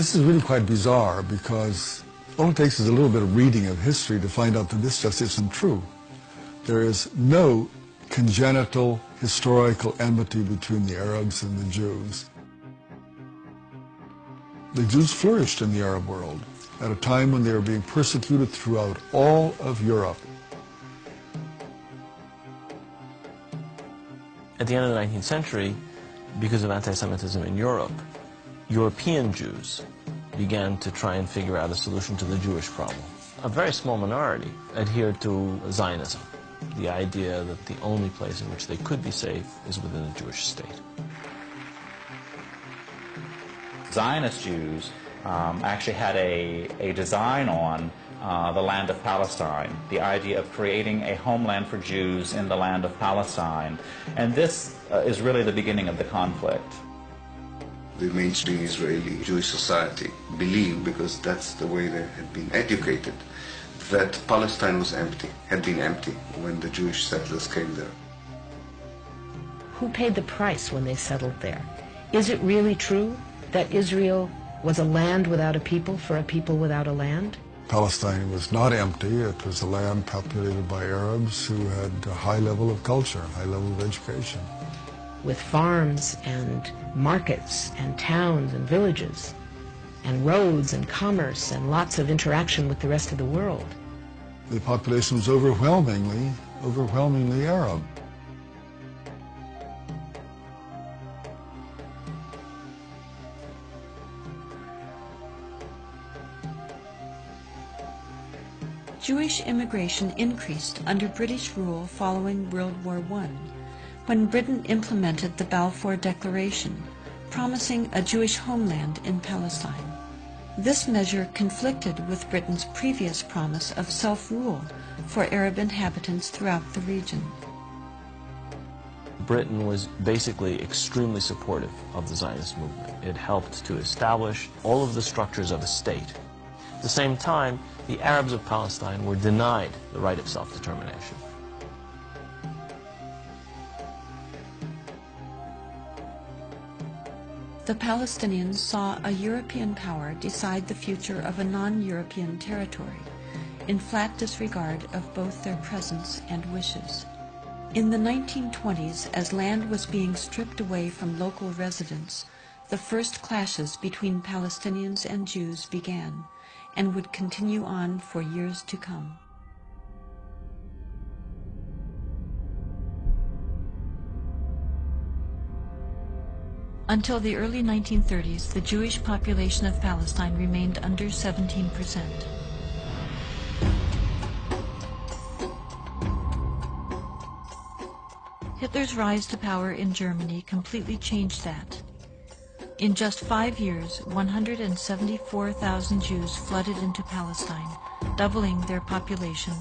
This is really quite bizarre because all it takes is a little bit of reading of history to find out that this just isn't true. There is no congenital historical enmity between the Arabs and the Jews. The Jews flourished in the Arab world at a time when they were being persecuted throughout all of Europe. At the end of the 19th century, because of anti-Semitism in Europe, European Jews began to try and figure out a solution to the Jewish problem. A very small minority adhered to Zionism, the idea that the only place in which they could be safe is within a Jewish state. Zionist Jews actually had a design on the land of Palestine, the idea of creating a homeland for Jews in the land of Palestine. And this is really the beginning of the conflict. The mainstream Israeli Jewish society believed, because that's the way they had been educated, that Palestine was empty, had been empty when the Jewish settlers came there. Who paid the price when they settled there? Is it really true that Israel was a land without a people for a people without a land? Palestine was not empty. It was a land populated by Arabs who had a high level of culture, high level of education. With farms and markets and towns and villages and roads and commerce and lots of interaction with the rest of the world. The population was overwhelmingly Arab. Jewish immigration increased under British rule following World War I, when Britain implemented the Balfour Declaration, promising a Jewish homeland in Palestine. This measure conflicted with Britain's previous promise of self-rule for Arab inhabitants throughout the region. Britain was basically extremely supportive of the Zionist movement. It helped to establish all of the structures of a state. At the same time, the Arabs of Palestine were denied the right of self-determination. The Palestinians saw a European power decide the future of a non-European territory, in flat disregard of both their presence and wishes. In the 1920s, as land was being stripped away from local residents, the first clashes between Palestinians and Jews began, and would continue on for years to come. Until the early 1930s, the Jewish population of Palestine remained under 17%. Hitler's rise to power in Germany completely changed that. In just 5 years, 174,000 Jews flooded into Palestine, doubling their population.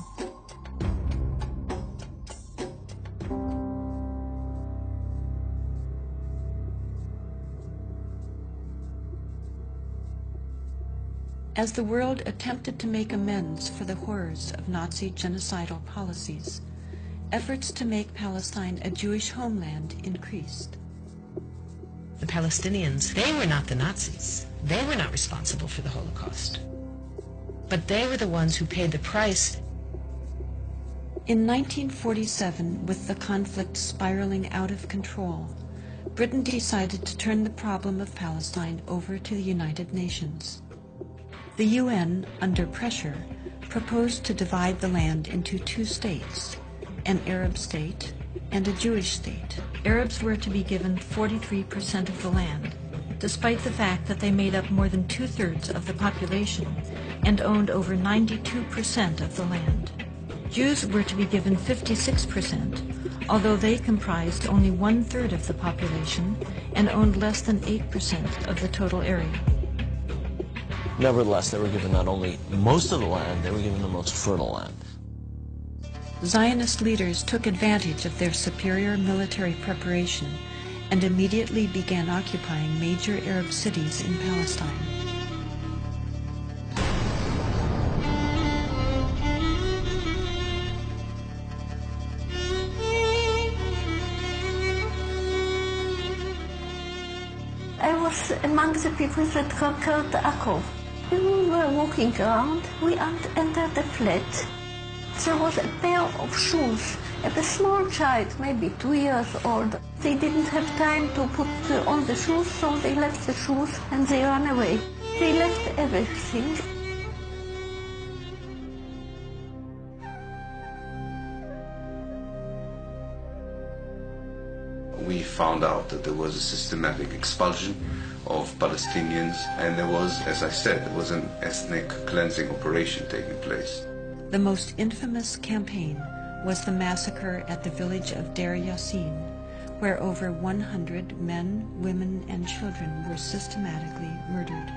As the world attempted to make amends for the horrors of Nazi genocidal policies, efforts to make Palestine a Jewish homeland increased. The Palestinians, they were not the Nazis. They were not responsible for the Holocaust. But they were the ones who paid the price. In 1947, with the conflict spiraling out of control, Britain decided to turn the problem of Palestine over to the United Nations. The UN, under pressure, proposed to divide the land into two states, an Arab state and a Jewish state. Arabs were to be given 43% of the land, despite the fact that they made up more than 2/3 of the population and owned over 92% of the land. Jews were to be given 56%, although they comprised only 1/3 of the population and owned less than 8% of the total area. Nevertheless, they were given not only most of the land, they were given the most fertile land. Zionist leaders took advantage of their superior military preparation and immediately began occupying major Arab cities in Palestine. I was among the people that conquered Akov. When we were walking around, we entered a flat. There was a pair of shoes of a small child, maybe 2 years old. They didn't have time to put on the shoes, so they left the shoes and they ran away. They left everything. We found out that there was a systematic expulsion of Palestinians, and there was, as I said, there was an ethnic cleansing operation taking place. The most infamous campaign was the massacre at the village of Deir Yassin, where over 100 men, women, and children were systematically murdered.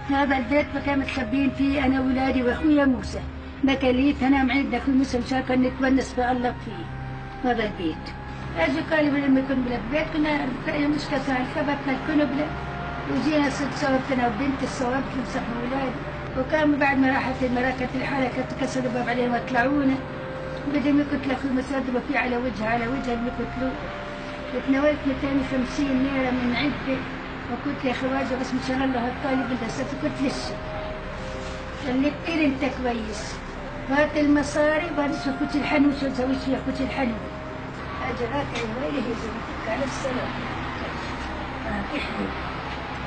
هذا البيت ما كان متخبين فيه أنا وولادي وأخويا موسى. ما كليت أنا معي أخوي موسى مشان كان نتونس بألق فيه هذا البيت. أجي قالوا لما كنا بالبيت كنا مش كسر خبطنا الكنبلة وجينا صورت أنا وبنتي الصواب تمسح أولادي. وكان بعد ما راحت المراكز الحالة كانت تكسر الباب عليهم وطلعونا. بدهم يقتلوا أخوي موسى ضربوا فيه على وجهه اللي يقتلوه. وتناولت 250 ليرة من عدة. وقلت يا خواجه بس مشان الله الطالب بالدراسات قلت لسه خليك كتير انت كويس وهات المصاري وهات شو كنت الحنو شو تسوي فيها كنت الحنو اجراك يا ويلي يزمك على السلام احلي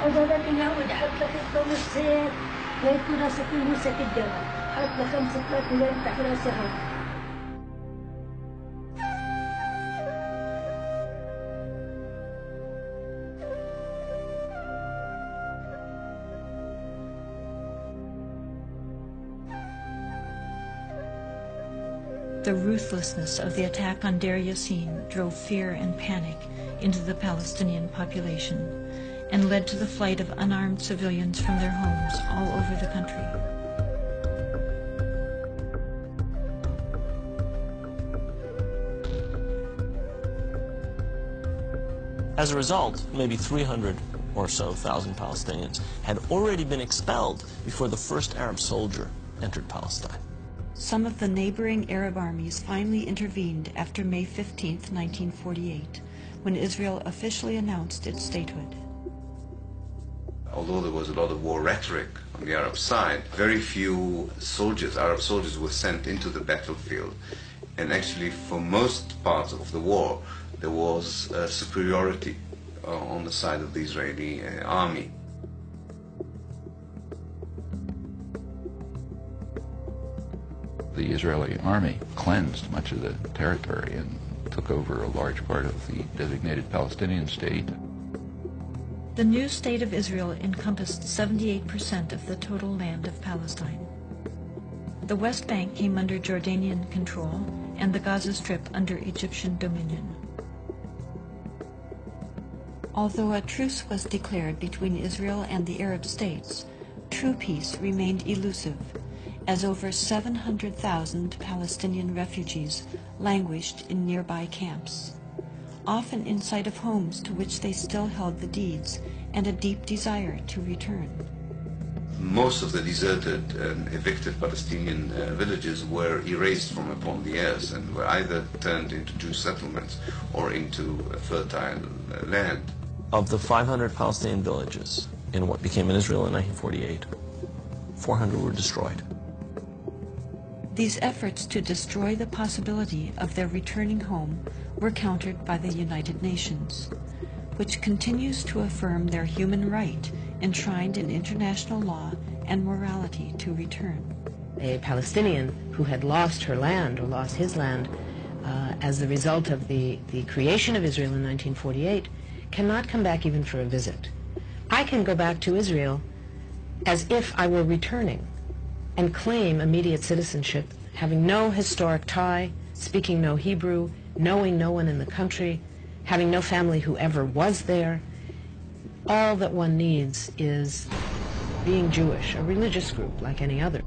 هذا لكن يعود حط لك الطوم السير ويكون راسك يمسك الدواء حط لك 5 3 ولا تحت راسها. The ruthlessness of the attack on Deir Yassin drove fear and panic into the Palestinian population and led to the flight of unarmed civilians from their homes all over the country. As a result, maybe 300 or so thousand Palestinians had already been expelled before the first Arab soldier entered Palestine. Some of the neighboring Arab armies finally intervened after May 15, 1948, when Israel officially announced its statehood. Although there was a lot of war rhetoric on the Arab side, very few soldiers, Arab soldiers, were sent into the battlefield. And actually, for most parts of the war, there was superiority on the side of the Israeli army. The Israeli army cleansed much of the territory and took over a large part of the designated Palestinian state. The new state of Israel encompassed 78% of the total land of Palestine. The West Bank came under Jordanian control and the Gaza Strip under Egyptian dominion. Although a truce was declared between Israel and the Arab states, true peace remained elusive, as over 700,000 Palestinian refugees languished in nearby camps, often in sight of homes to which they still held the deeds and a deep desire to return. Most of the deserted and evicted Palestinian villages were erased from upon the earth and were either turned into Jewish settlements or into fertile land. Of the 500 Palestinian villages in what became Israel in 1948, 400 were destroyed. These efforts to destroy the possibility of their returning home were countered by the United Nations, which continues to affirm their human right enshrined in international law and morality to return. A Palestinian who had lost her land or lost his land as the result of the creation of Israel in 1948 cannot come back even for a visit. I can go back to Israel as if I were returning and claim immediate citizenship, having no historic tie, speaking no Hebrew, knowing no one in the country, having no family who ever was there. All that one needs is being Jewish, a religious group like any other.